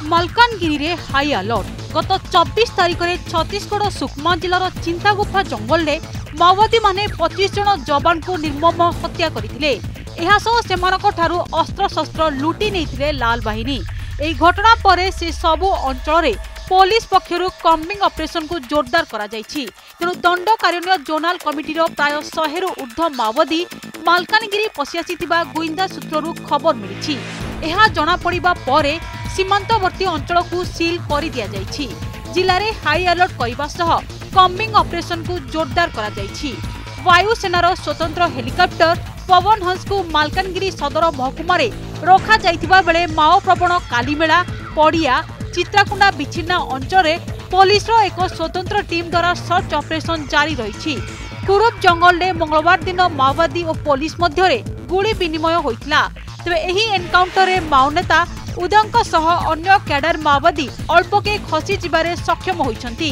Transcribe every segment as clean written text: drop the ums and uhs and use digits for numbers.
मालकानगिरी रे high alert. गत 24 तारिख में छत्तीसगढ़ सुकमा जिलार चिंतागुफा जंगल में माओवादी माने 25 जन जवान को निर्मम हत्या करथिले। एहा सह सेमानक ठारू अस्त्र शस्त्र लुटी नेइथिले लाल बाहिनी। एही घटना परे से सबु अंचल रे पुलिस पक्षरु कम्बिंग ऑपरेशन को जोरदार करा जायछि। तेणु दंड कार्यान्वय जोनाल कमिटीर प्राय 100 रु ऊर्ध्व माओवादी मालकानगिरी पशि आसिथिबा गुइंदा सूत्ररु खबर मिलिछि। एहा जणा पड़िबा परे सीमांतवर्ती अंचल को सील कर दिया जायछि। जिले में हाई अलर्ट करने सह कम्बिंग ऑपरेशन को जोरदार करा जायछि। वायुसेनार स्वतंत्र हेलिकॉप्टर पवन हंस को मालकानगिरी सदर महकुमा रखा जाइथिबा बेले माओ प्रवण कालीमेला पड़िया चित्राकुंडा विच्छिन्ना अंचल पुलिस एक स्वतंत्र टीम द्वारा सर्च ऑपरेशन जारी रही। कुरुब जंगल में मंगलवार दिन माओवादी और पुलिस मध्य गुली विनिमय होइतिला। तेबे एही एनकाउंटर रे माओ नेता उदयंक सह अन्य कैडर माओवादी अल्पके खसी जिबारे सक्षम होइछंती।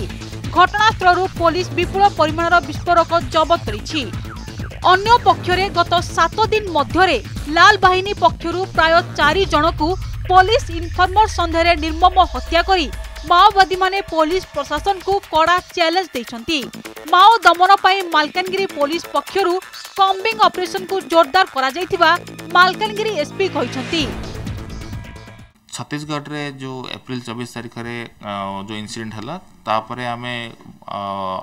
घटनास्थल पुलिस विपुल परिमाणर विस्फोरक जबत करिछि। अन्य पक्षरे गत 7 दिन मध्यरे लाल बाहिनी पक्षरु प्राय 4 जनकु पुलिस इनफॉर्मर संदेह निर्मम हत्या करी माओवादी माने पुलिस प्रशासन को कड़ा चैलेंज देछंती। माओ दमन पाई मालकानगिरी पुलिस पक्षरु कम्बिंग ऑपरेशन को जोरदार करा जायथिबा मालकानगिरी एसपी कहिसंती। छत्तीसगढ़ रे जो अप्रैल 24 तारिख रे जो इंसिडेंट हला तापरे आमे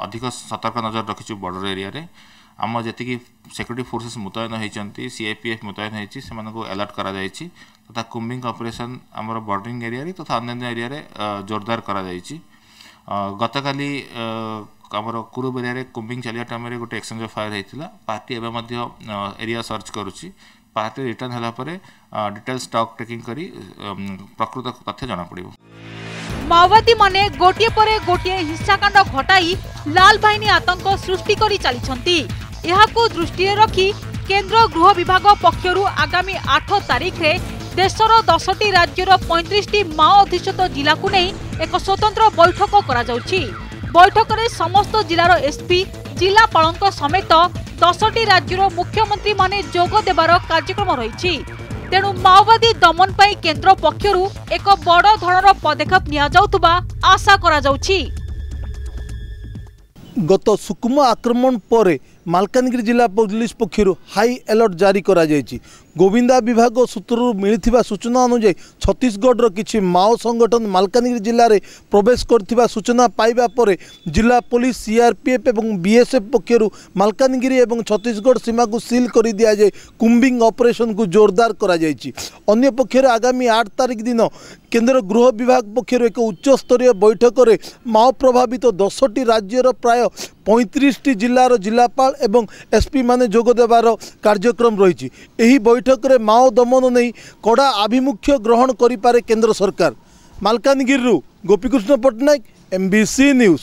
अधिक सतर्क नजर रखिछु। बॉर्डर एरिया रे आम जी सिक्यूरिटी फोर्सेस मुतयन होती सीआईपीएफ मुतयन होती अलर्ट करा जायछि तथा कुम्बिंग ऑपरेशन आमर बॉर्डरिंग एरिया तथा अन्य एरिया रे जोरदार करा जायछि। गतकाली आमर कुरुब एरिया कुम्बिंग चलिया टाइम रे गोटे एक्सचेंज ऑफ फायर होता। पार्टी एवं एरिया सर्च करुच्ची। पार्टी रिटर्न होला परे डिटेल स्टॉक टेकिंग करी प्रकृत तथ्य जना पड़िबो। माओवादी माने गोटिए परे गोटिए हिंसाकांड घटाई लाल बाहिनी आतंक सृष्टि करी चलीछंती। एहाकू दृष्टि रखी केंद्र गृह विभाग पक्षरु आगामी 8 तारिख रे देशर 10टी राज्यर 35टी माओ अधिष्ठित जिला को नहीं एक स्वतंत्र बैठक करा जाउछि। बैठक रे समस्त जिलार एसपी जिलापालक समेत 10टी राज्यर मुख्यमंत्री माने जोग देबार कार्यक्रम रहिछि। तेणु माओवादी दमन पाई केंद्र पक्षरु एक बड़ धरणर पदक्षेप निया जाउतबा आशा करा जाउछि। गत सुकमा आक्रमण पर मालकानगिरी जिला पुलिस पक्षरु हाई अलर्ट जारी करा जायछि। गोविंदा विभाग सूत्रु मिलिथिबा सूचना अनुसार छत्तीसगढ़ किछि माओ संगठन मालकानगिरी जिले में प्रवेश करथिबा सूचना पाइबा परे जिला पुलिस सीआरपीएफ एवं बीएसएफ पक्षरु मालकानगिरी एवं छत्तीसगढ़ सीमा को सील कर दिया जाए। कुम्बिंग ऑपरेशन को जोरदार करा जायछि। अन्य पक्षर आगामी 8 तारिख दिन केंद्र गृह विभाग पक्षर एक उच्च स्तरीय बैठक में माओ प्रभावित 10टी राज्यर प्राय 35टी जिलार जिलापाल एवं एसपी माने जोग देवार कार्यक्रम रही। एही बैठक रे माओ दमन नहीं कड़ा आभिमुख्य ग्रहण करिपारे केंद्र सरकार। Malkangiri Gopikrishna Pattanaik, MBC news.